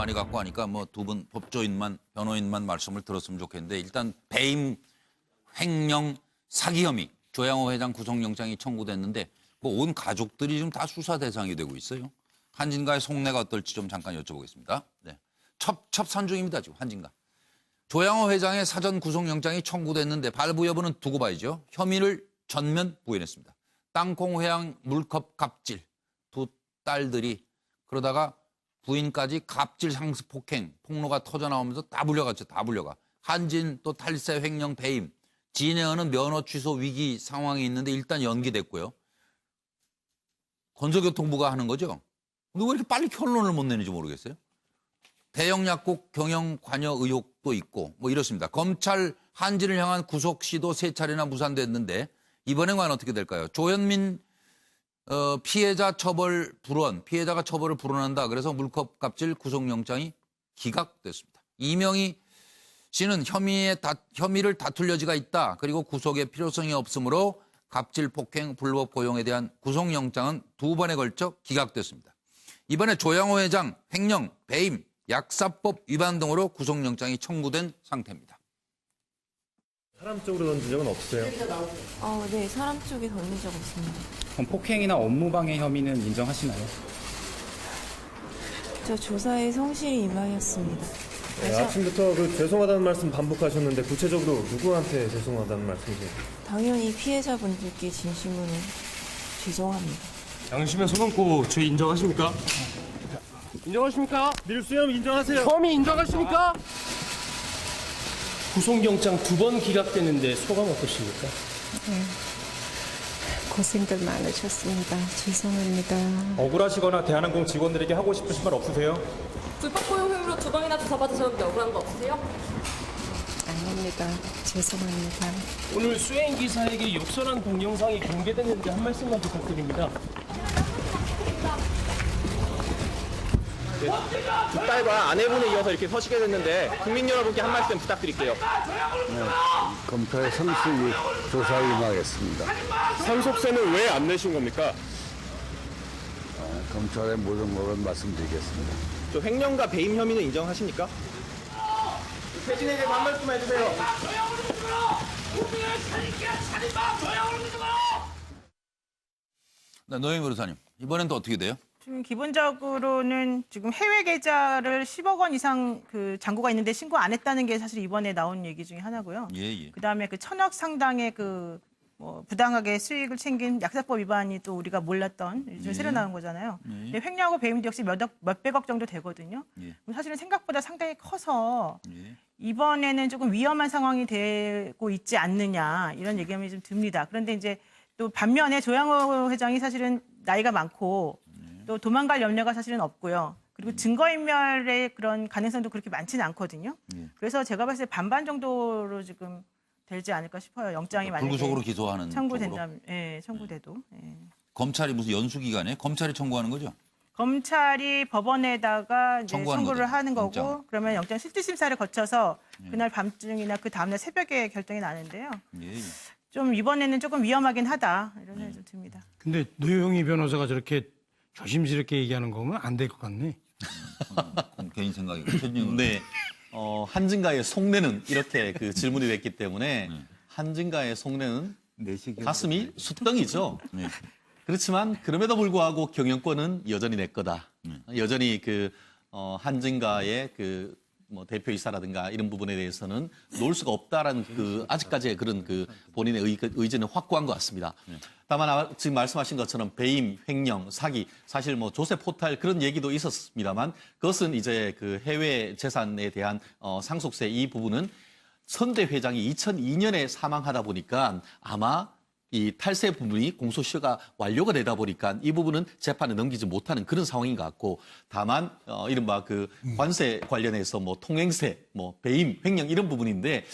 많이 갖고 하니까 뭐 두 분 법조인만 변호인만 말씀을 들었으면 좋겠는데 일단 배임, 횡령, 사기 혐의 조양호 회장 구속영장이 청구됐는데 뭐 온 가족들이 지금 다 수사 대상이 되고 있어요. 한진가의 속내가 어떨지 좀 잠깐 여쭤보겠습니다. 네. 첩산중입니다 지금 한진가. 조양호 회장의 사전 구속영장이 청구됐는데 발부 여부는 두고 봐야죠. 혐의를 전면 부인했습니다. 땅콩 회항 물컵 갑질 두 딸들이 그러다가 부인까지 갑질 상습 폭행 폭로가 터져나오면서 다 불려갔죠. 다 불려가. 한진 또 탈세 횡령 배임 진행하는 면허 취소 위기 상황이 있는데 일단 연기됐고요. 건설교통부가 하는 거죠. 근데 왜 이렇게 빨리 결론을 못 내는지 모르겠어요. 대형 약국 경영 관여 의혹도 있고 뭐 이렇습니다. 검찰 한진을 향한 구속 시도 3차례나 무산됐는데 이번엔 과연 어떻게 될까요? 조현민 피해자 처벌 불원, 피해자가 처벌을 불원한다. 그래서 물컵 갑질 구속영장이 기각됐습니다. 이명희 씨는 혐의를 다툴 여지가 있다. 그리고 구속의 필요성이 없으므로 갑질 폭행 불법 고용에 대한 구속영장은 2번에 걸쳐 기각됐습니다. 이번에 조양호 회장 횡령, 배임, 약사법 위반 등으로 구속영장이 청구된 상태입니다. 사람 쪽으로 던진 적은 없어요? 네, 사람 쪽에 던진 적 없습니다. 그럼 폭행이나 업무방해 혐의는 인정하시나요? 저 조사에 성실히 임하였습니다. 네, 아침부터 죄송하다는 말씀 반복하셨는데 구체적으로 누구한테 죄송하다는 말씀이세요? 당연히 피해자분들께 진심으로 죄송합니다. 양심의 손 얹고 죄 인정하십니까? 인정하십니까? 밀수염 인정하세요. 혐의 인정하십니까? 구속영장 2번 기각됐는데 소감 어떠십니까? 고생들 많으셨습니다. 죄송합니다. 억울하시거나 대한항공 직원들에게 하고 싶으신 말 없으세요? 불법 고용 혐의로 2번이나 조사받으셨는데 억울한 거 없으세요? 아닙니다. 죄송합니다. 오늘 수행기사에게 욕설한 동영상이 공개됐는데 한 말씀만 부탁드립니다. 두 딸과 아내분에 이어서 이렇게 서시게 됐는데 국민 여러분께 한 말씀 부탁드릴게요. 검찰의 성실히 조사에 임하겠습니다. 상속세는 왜 안 내신 겁니까? 검찰의 모든 것을 말씀드리겠습니다. 저 횡령과 배임 혐의는 인정하십니까? 태진에게 한 말씀 해주세요. 네, 노영희 변호사님 이번엔 또 어떻게 돼요? 지금 기본적으로는 지금 해외 계좌를 10억 원 이상 그 잔고가 있는데 신고 안 했다는 게 사실 이번에 나온 얘기 중에 하나고요. 예. 그다음에 그 1,000억 상당의 그 뭐 부당하게 수익을 챙긴 약사법 위반이 또 우리가 몰랐던 요즘 새로 나온 거잖아요. 근데 횡령하고 배임도 역시 몇백억 정도 되거든요. 사실은 생각보다 상당히 커서 이번에는 조금 위험한 상황이 되고 있지 않느냐 이런 얘기가 좀 듭니다. 그런데 이제 또 반면에 조양호 회장이 사실은 나이가 많고 또 도망갈 염려가 사실은 없고요. 그리고 증거인멸의 그런 가능성도 그렇게 많지는 않거든요. 그래서 제가 봤을 때 반반 정도로 지금 되지 않을까 싶어요. 영장이 만약에 불구속으로 기소하는 청구된다면, 예, 청구돼도. 예. 검찰이 무슨 연수기관에 검찰이 청구하는 거죠? 검찰이 법원에다가 이제 청구를 거죠, 하는 거고, 영장. 그러면 영장 실질심사를 거쳐서 그날 밤중이나 그 다음날 새벽에 결정이 나는데요. 좀 이번에는 조금 위험하긴 하다 이런 생각이 좀 듭니다. 근데 노영희 변호사가 저렇게 조심스럽게 얘기하는 거면 안 될 것 같네. 개인 생각이고. 네. 한진가의 속내는 이렇게 그 질문이 됐기 때문에 한진가의 속내는 가슴이 숫덩이죠. 그렇지만 그럼에도 불구하고 경영권은 여전히 내 거다. 여전히 그 한진가의 그 뭐 대표이사라든가 이런 부분에 대해서는 놓을 수가 없다라는 그 아직까지의 그런 그 본인의 의지는 확고한 것 같습니다. 다만 지금 말씀하신 것처럼 배임, 횡령, 사기 사실 뭐 조세 포탈 그런 얘기도 있었습니다만 그것은 이제 그 해외 재산에 대한 상속세 이 부분은 선대 회장이 2002년에 사망하다 보니까 아마 이 탈세 부분이 공소시효가 완료가 되다 보니까 이 부분은 재판에 넘기지 못하는 그런 상황인 것 같고 다만 이른바 그 관세 관련해서 뭐 통행세, 뭐 배임, 횡령 이런 부분인데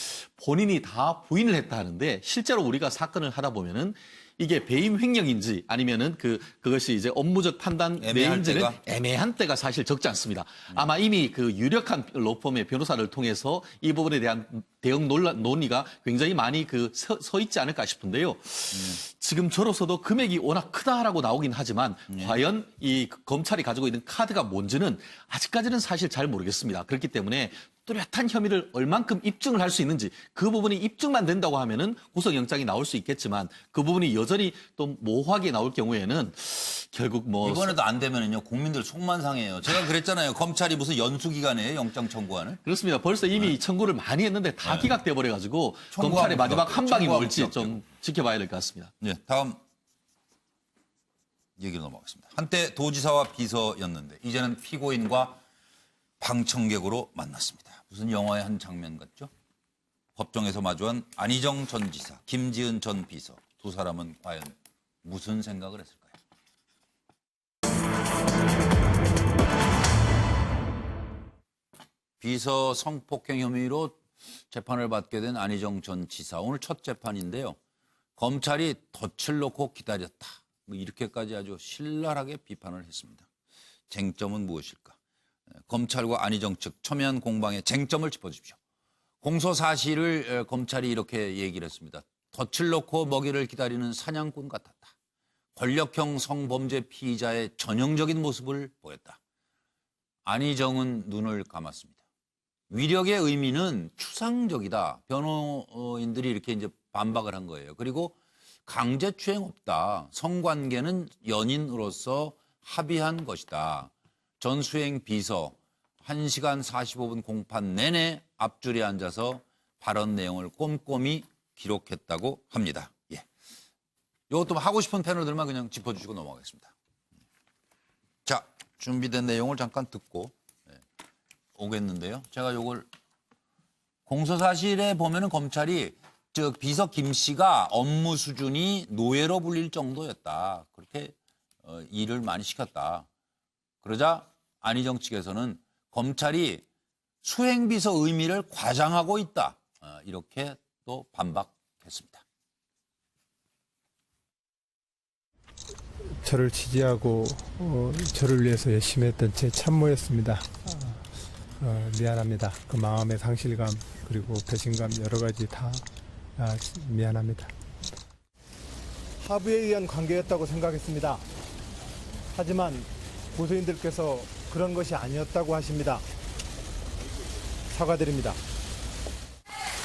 본인이 다 부인을 했다 하는데 실제로 우리가 사건을 하다 보면은 이게 배임 횡령인지 아니면은 그것이 이제 업무적 판단 내인지는 애매한 때가 사실 적지 않습니다. 아마 이미 그 유력한 로펌의 변호사를 통해서 이 부분에 대한 대응 논의가 굉장히 많이 서 있지 않을까 싶은데요. 지금 저로서도 금액이 워낙 크다라고 나오긴 하지만 과연 이 검찰이 가지고 있는 카드가 뭔지는 아직까지는 사실 잘 모르겠습니다. 그렇기 때문에 뚜렷한 혐의를 얼만큼 입증을 할 수 있는지 그 부분이 입증만 된다고 하면은 구속영장이 나올 수 있겠지만 그 부분이 여전히 또 모호하게 나올 경우에는 결국 뭐 이번에도 안 되면은요 국민들 속만 상해요. 제가 그랬잖아요. 검찰이 무슨 연수기관이에요 영장 청구하는? 그렇습니다. 벌써 이미 청구를 많이 했는데 다 기각돼 버려가지고 검찰의 마지막 한 방이 뭘지 좀 지켜봐야 될 것 같습니다. 네, 다음 얘기로 넘어가겠습니다. 한때 도지사와 비서였는데 이제는 피고인과 방청객으로 만났습니다. 무슨 영화의 한 장면 같죠? 법정에서 마주한 안희정 전 지사, 김지은 전 비서 두 사람은 과연 무슨 생각을 했을까요? 비서 성폭행 혐의로 재판을 받게 된 안희정 전 지사. 오늘 첫 재판인데요. 검찰이 덫을 놓고 기다렸다. 뭐 이렇게까지 아주 신랄하게 비판을 했습니다. 쟁점은 무엇일까? 검찰과 안희정 측 첨예한 공방의 쟁점을 짚어주십시오. 공소 사실을 검찰이 이렇게 얘기를 했습니다. 덫을 놓고 먹이를 기다리는 사냥꾼 같았다. 권력형 성범죄 피의자의 전형적인 모습을 보였다. 안희정은 눈을 감았습니다. 위력의 의미는 추상적이다. 변호인들이 이렇게 이제 반박을 한 거예요. 그리고 강제추행 없다. 성관계는 연인으로서 합의한 것이다. 전수행 비서 1시간 45분 공판 내내 앞줄에 앉아서 발언 내용을 꼼꼼히 기록했다고 합니다. 예. 이것도 하고 싶은 패널들만 그냥 짚어주시고 넘어가겠습니다. 자, 준비된 내용을 잠깐 듣고 오겠는데요. 제가 요걸 공소사실에 보면은 검찰이 즉 비서 김 씨가 업무 수준이 노예로 불릴 정도였다. 그렇게 일을 많이 시켰다. 그러자 안희정 측에서는 검찰이 수행비서 의미를 과장하고 있다. 이렇게 또 반박했습니다. 저를 지지하고 저를 위해서 열심히 했던 제 참모였습니다. 미안합니다. 그 마음의 상실감 그리고 배신감 여러 가지 다 미안합니다. 합의에 의한 관계였다고 생각했습니다. 하지만 고소인들께서 그런 것이 아니었다고 하십니다. 사과드립니다.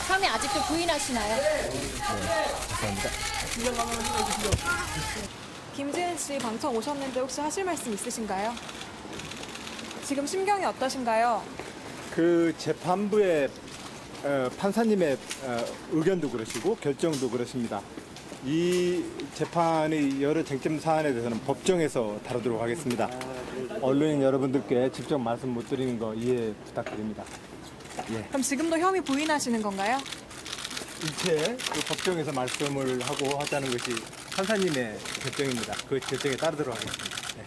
혐의 아직도 부인하시나요? 네, 감사합니다. 김지은 씨 방청 오셨는데 혹시 하실 말씀 있으신가요? 지금 심경이 어떠신가요? 그 재판부의 판사님의 의견도 그러시고 결정도 그러십니다. 이 재판의 여러 쟁점 사안에 대해서는 법정에서 다루도록 하겠습니다. 언론인 여러분들께 직접 말씀 못 드리는 거 이해 부탁드립니다. 예. 그럼 지금도 혐의 부인하시는 건가요? 일체 그 법정에서 말씀을 하고 하자는 것이 판사님의 결정입니다. 그 결정에 따르도록 하겠습니다. 네.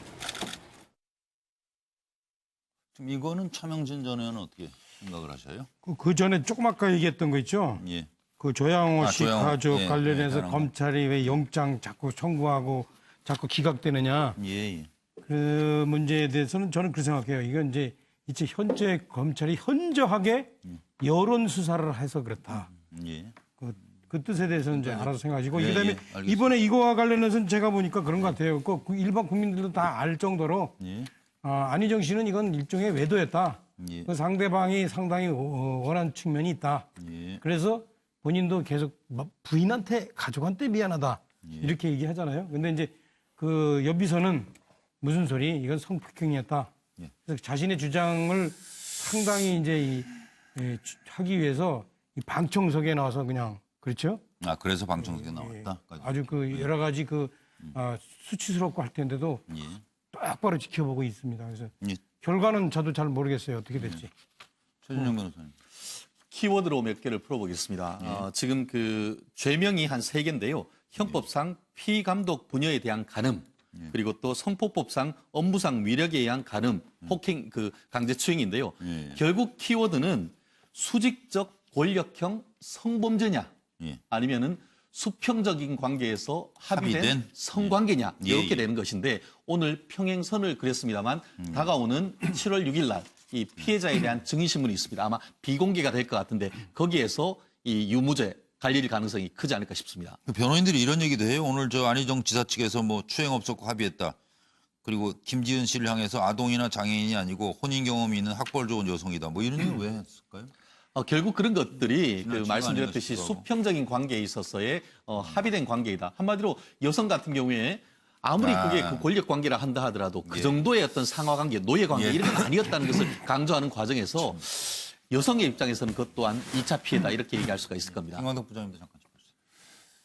지금 이거는 차명진 전 의원은 어떻게 생각을 하셔요? 그 전에 조금 아까 얘기했던 거 있죠? 예. 그 조양호 씨 가족 예, 관련해서 예, 검찰이 왜 영장 자꾸 청구하고 자꾸 기각되느냐. 예. 그 문제에 대해서는 저는 그렇게 생각해요. 이건 이제 현재 검찰이 현저하게 여론 수사를 해서 그렇다. 예. 그 뜻에 대해서는 이제 알아서 생각하시고 예, 그다음에 알겠습니다. 이번에 이거와 관련해서는 제가 보니까 그런 것 같아요. 그 일반 국민들도 다 알 정도로 안희정 씨는 이건 일종의 외도였다. 그 상대방이 상당히 원한 측면이 있다. 그래서 본인도 계속 부인한테 가족한테 미안하다 이렇게 얘기하잖아요. 근데 이제 그 여비서는 무슨 소리? 이건 성폭행이었다. 그래서 자신의 주장을 상당히 이제 하기 위해서 이 방청석에 나와서 그냥 그렇죠? 아 그래서 방청석에 나왔다. 아주 그 여러 가지 수치스럽고 할 텐데도 똑바로 지켜보고 있습니다. 그래서 결과는 저도 잘 모르겠어요. 어떻게 될지. 최준영 변호사님. 키워드로 몇 개를 풀어보겠습니다. 지금 그 죄명이 한 3개인데요. 형법상 피감독 부녀에 대한 간음, 그리고 또 성폭법상 업무상 위력에 의한 간음, 폭행, 강제추행인데요. 결국 키워드는 수직적 권력형 성범죄냐, 아니면은 수평적인 관계에서 합의된 성관계냐 예, 이렇게 예. 되는 것인데 오늘 평행선을 그렸습니다만 다가오는 7월 6일 날 이 피해자에 대한 증인신문이 있습니다. 아마 비공개가 될 것 같은데 거기에서 이 유무죄 갈릴 가능성이 크지 않을까 싶습니다. 그 변호인들이 이런 얘기도 해요. 오늘 저 안희정 지사 측에서 뭐 추행 없었고 합의했다. 그리고 김지은 씨를 향해서 아동이나 장애인이 아니고 혼인 경험이 있는 학벌 좋은 여성이다. 뭐 이런 얘기를 왜 했을까요? 결국 그런 것들이 그 지나치는 말씀드렸듯이 아닌가 싶기도 하고. 수평적인 관계에 있어서의 합의된 관계이다. 한마디로 여성 같은 경우에 아무리 그게 그 권력 관계라 한다 하더라도 그 정도의 어떤 상하 관계, 노예 관계 이런 건 아니었다는 것을 강조하는 과정에서 여성의 입장에서는 그것 또한 2차 피해다 이렇게 얘기할 수가 있을 겁니다. 김광덕 부장님도 잠깐 좀 보세요.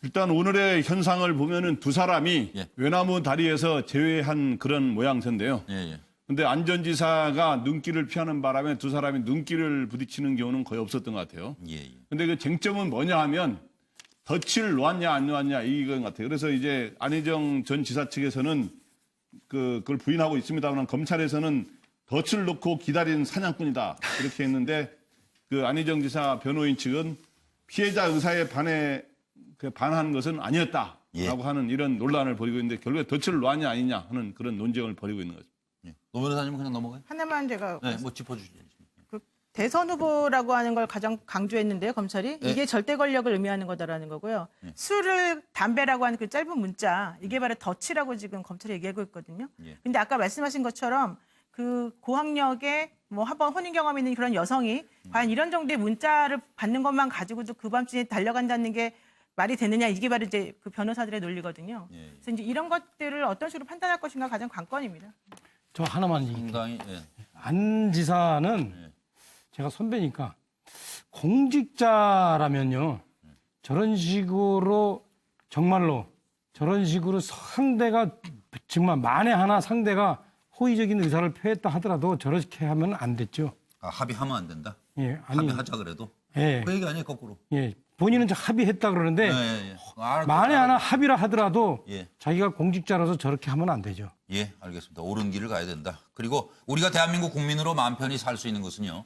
일단 오늘의 현상을 보면은 두 사람이 외나무 다리에서 제외한 그런 모양새인데요. 근데 안전지사가 눈길을 피하는 바람에 두 사람이 눈길을 부딪히는 경우는 거의 없었던 것 같아요. 근데 그 쟁점은 뭐냐 하면 덫을 놓았냐 안 놓았냐 이건 같아요. 그래서 이제 안희정 전 지사 측에서는 그걸 부인하고 있습니다만 검찰에서는 덫을 놓고 기다린 사냥꾼이다 이렇게 했는데 그 안희정 지사 변호인 측은 피해자 의사에 반한 것은 아니었다라고 하는 이런 논란을 벌이고 있는데 결국에 덫을 놓았냐 아니냐 하는 그런 논쟁을 벌이고 있는 거죠. 노 변호사님은 그냥 넘어가요? 하나만 제가 네, 뭐 짚어주시죠. 그 대선 후보라고 하는 걸 가장 강조했는데요, 검찰이. 이게 절대 권력을 의미하는 거다라는 거고요. 술을 담배라고 하는 그 짧은 문자, 이게 바로 덫이라고 지금 검찰이 얘기하고 있거든요. 근데 아까 말씀하신 것처럼 그 고학력에 뭐 한 번 혼인 경험 있는 그런 여성이 과연 이런 정도의 문자를 받는 것만 가지고도 그 밤중에 달려간다는 게 말이 되느냐, 이게 바로 이제 그 변호사들의 논리거든요. 그래서 이제 이런 것들을 어떤 식으로 판단할 것인가 가장 관건입니다. 저 하나만 상당히 안 지사는 제가 선배니까 공직자라면요 저런 식으로 정말로 저런 식으로 상대가 정말 만에 하나 상대가 호의적인 의사를 표했다 하더라도 저렇게 하면 안 됐죠. 아, 합의하면 안 된다? 예, 아니, 합의하자 그래도? 예. 그 얘기 아니에요, 거꾸로? 예, 본인은 저 합의했다 그러는데 만에 하나 합의라 하더라도 자기가 공직자로서 저렇게 하면 안 되죠. 예, 알겠습니다. 옳은 길을 가야 된다. 그리고 우리가 대한민국 국민으로 마음 편히 살 수 있는 것은요.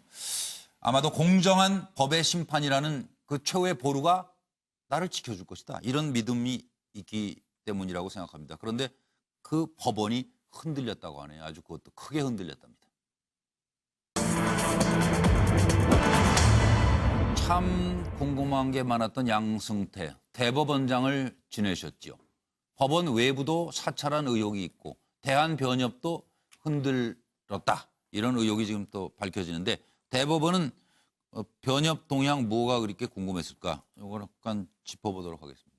아마도 공정한 법의 심판이라는 그 최후의 보루가 나를 지켜줄 것이다. 이런 믿음이 있기 때문이라고 생각합니다. 그런데 그 법원이 흔들렸다고 하네요. 아주 그것도 크게 흔들렸답니다. 참 궁금한 게 많았던 양승태 대법원장을 지내셨지요. 법원 외부도 사찰한 의혹이 있고 대한변협도 흔들렸다. 이런 의혹이 지금 또 밝혀지는데 대법원은 변협 동향 뭐가 그렇게 궁금했을까? 이걸 약간 짚어보도록 하겠습니다.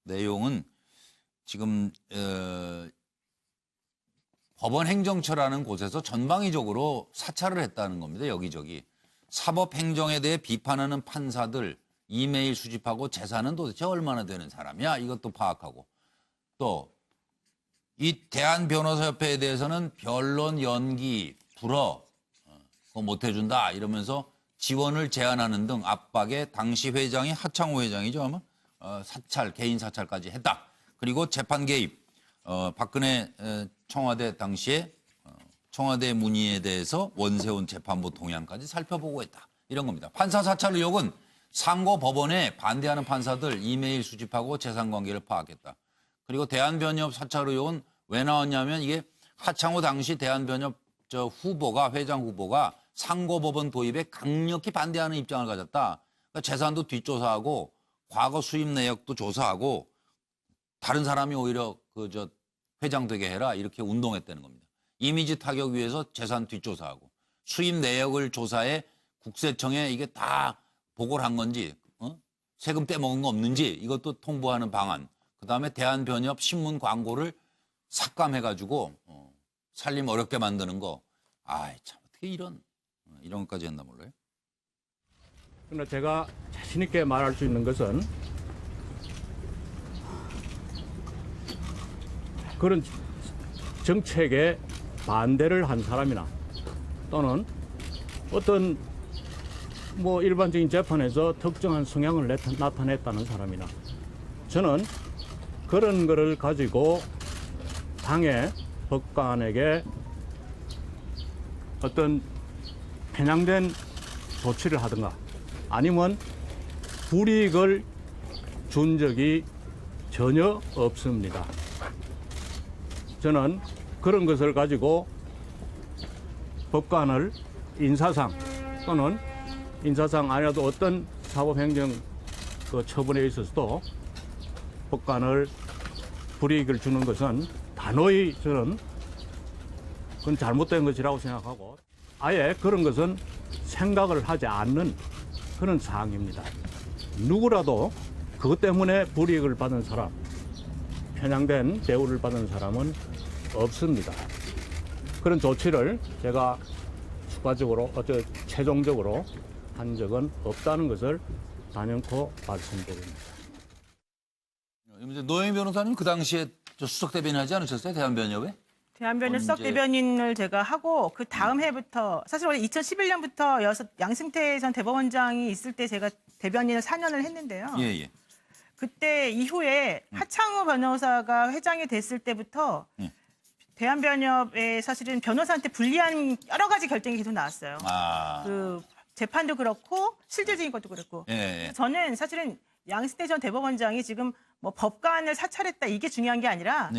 내용은 지금 법원 행정처라는 곳에서 전방위적으로 사찰을 했다는 겁니다. 여기저기. 사법행정에 대해 비판하는 판사들 이메일 수집하고 재산은 도대체 얼마나 되는 사람이야? 이것도 파악하고 또 이 대한변호사협회에 대해서는 변론 연기, 불허 그거 못 해준다 이러면서 지원을 제한하는 등 압박에 당시 회장이 하창호 회장이죠 아마 사찰, 개인 사찰까지 했다. 그리고 재판 개입, 박근혜 청와대 당시에 청와대 문의에 대해서 원세훈 재판부 동향까지 살펴보고 했다. 이런 겁니다. 판사 사찰 의혹은 상고 법원에 반대하는 판사들 이메일 수집하고 재산관계를 파악했다. 그리고 대한변협 사찰 의혹은 왜 나왔냐면 이게 하창호 당시 대한변협 후보가 회장 후보가 상고법원 도입에 강력히 반대하는 입장을 가졌다. 그러니까 재산도 뒷조사하고 과거 수입 내역도 조사하고 다른 사람이 오히려 회장 되게 해라 이렇게 운동했다는 겁니다. 이미지 타격 위해서 재산 뒷조사하고 수입 내역을 조사해 국세청에 이게 다 보고를 한 건지 세금 떼먹은 거 없는지 이것도 통보하는 방안. 그다음에 대한변협 신문 광고를 삭감해가지고 살림 어렵게 만드는 거. 아이 참 어떻게 이런 것까지 했나 몰라요. 그러나 제가 자신 있게 말할 수 있는 것은 그런 정책에 반대를 한 사람이나 또는 어떤 일반적인 재판에서 특정한 성향을 나타냈다는 사람이나 저는 그런 거를 가지고 당의 법관에게 어떤 편향된 조치를 하든가 아니면 불이익을 준 적이 전혀 없습니다. 저는 그런 것을 가지고 법관을 인사상 또는 인사상 아니라도 어떤 사법행정 그 처분에 있어서도 법관을 불이익을 주는 것은 단호히 저는 그건 잘못된 것이라고 생각하고 아예 그런 것은 생각을 하지 않는 그런 사항입니다. 누구라도 그것 때문에 불이익을 받은 사람, 편향된 대우를 받은 사람은 없습니다. 그런 조치를 제가 추가적으로, 최종적으로 한 적은 없다는 것을 단연코 말씀드립니다. 노영희 변호사님 그 당시에 저 수석 대변인 하지 않으셨어요? 대한변협에? 대한변협 수석 대변인을 제가 하고 그 다음 해부터 사실 원래 2011년부터 양승태 전 대법원장이 있을 때 제가 대변인을 4년을 했는데요. 예. 그때 이후에 하창우 변호사가 회장이 됐을 때부터 대한변협에 사실은 변호사한테 불리한 여러 가지 결정이 계속 나왔어요. 그 재판도 그렇고 실질적인 것도 그렇고. 저는 사실은 양승태 전 대법원장이 지금 뭐 법관을 사찰했다 이게 중요한 게 아니라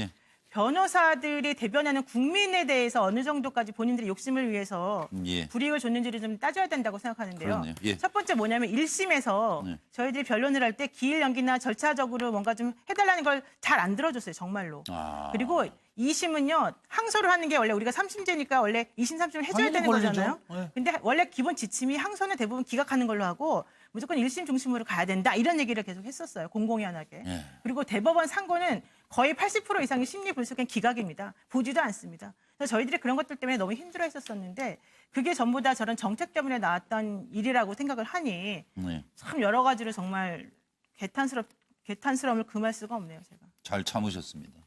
변호사들이 대변하는 국민에 대해서 어느 정도까지 본인들의 욕심을 위해서 불이익을 줬는지를 좀 따져야 된다고 생각하는데요. 첫 번째 뭐냐면 1심에서 저희들이 변론을 할 때 기일 연기나 절차적으로 뭔가 좀 해달라는 걸 잘 안 들어줬어요. 정말로. 그리고 2심은요. 항소를 하는 게 원래 우리가 3심제니까 원래 2심, 3심을 해줘야 되는 거잖아요. 근데 원래 기본 지침이 항소는 대부분 기각하는 걸로 하고 무조건 1심 중심으로 가야 된다. 이런 얘기를 계속 했었어요. 공공연하게. 그리고 대법원 상고는 거의 80% 이상이 심리 불속행 기각입니다. 보지도 않습니다. 그래서 저희들이 그런 것들 때문에 너무 힘들어 했었었는데 그게 전부 다 저런 정책 때문에 나왔던 일이라고 생각을 하니 참 여러 가지로 정말 개탄스러움을 금할 수가 없네요. 제가. 잘 참으셨습니다.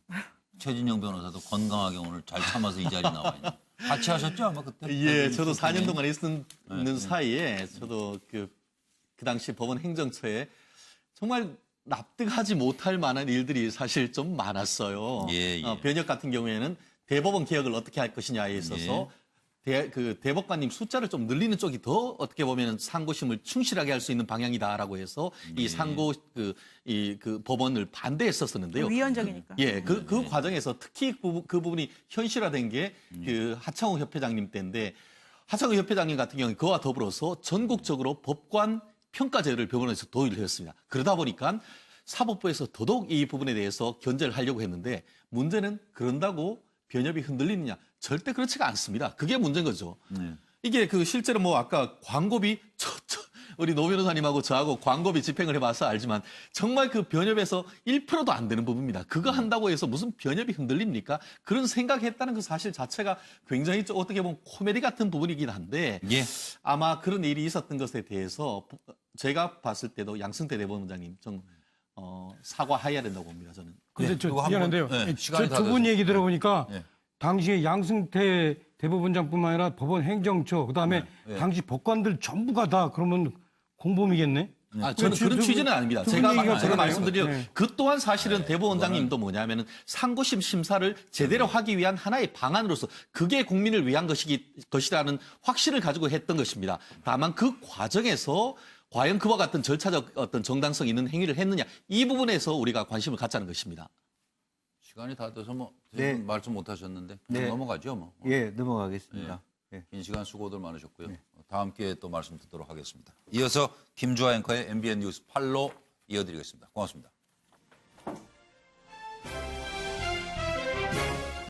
최진영 변호사도 건강하게 오늘 잘 참아서 이 자리에 나와 있네요. 같이 하셨죠? 아마 그때? 예, 저도 4년 동안 있는 사이에 저도 그 당시 법원 행정처에 정말 납득하지 못할 만한 일들이 사실 좀 많았어요. 변협 같은 경우에는 대법원 개혁을 어떻게 할 것이냐에 있어서 대법관님 숫자를 좀 늘리는 쪽이 더 어떻게 보면 상고심을 충실하게 할 수 있는 방향이다라고 해서 이 상고 그 법원을 반대했었는데요. 위헌적이니까. 예, 그 과정에서 특히 그 부분이 현실화된 게 그 하창우 협회장님 때인데 하창우 협회장님 같은 경우는 그와 더불어서 전국적으로 법관 평가제를 병원에서 도입을 했습니다. 그러다 보니까 사법부에서 더더욱 이 부분에 대해서 견제를 하려고 했는데 문제는 그런다고 변협이 흔들리느냐? 절대 그렇지가 않습니다. 그게 문제인 거죠. 이게 그 실제로 뭐 아까 광고비 우리 노 변호사님하고 저하고 광고비 집행을 해봐서 알지만 정말 그 변협에서 1%도 안 되는 부분입니다. 그거 한다고 해서 무슨 변협이 흔들립니까? 그런 생각했다는 그 사실 자체가 굉장히 좀 어떻게 보면 코미디 같은 부분이긴 한데 아마 그런 일이 있었던 것에 대해서 제가 봤을 때도 양승태 대법원장님 좀 사과해야 된다고 봅니다. 저는. 근데 저 미안한데요. 저 두 분 얘기 들어보니까 당시에 양승태 대법원장뿐만 아니라 법원 행정처 그다음에 당시 법관들 전부가 다 그러면 공범이겠네. 저는 그런 취지는 아닙니다. 제가 말씀드린 그 또한 사실은 대법원장님도 뭐냐면은 상고심 심사를 제대로 하기 위한 하나의 방안으로서 그게 국민을 위한 것이라는 확신을 가지고 했던 것입니다. 다만 그 과정에서 과연 그와 같은 절차적 어떤 정당성 있는 행위를 했느냐 이 부분에서 우리가 관심을 갖자는 것입니다. 시간이 다 돼서 뭐 말씀 못 하셨는데 넘어가죠 뭐. 예, 넘어가겠습니다. 긴 시간 수고들 많으셨고요. 다음 기회에 또 말씀 듣도록 하겠습니다. 이어서 김주아 앵커의 MBN 뉴스 8로 이어드리겠습니다. 고맙습니다.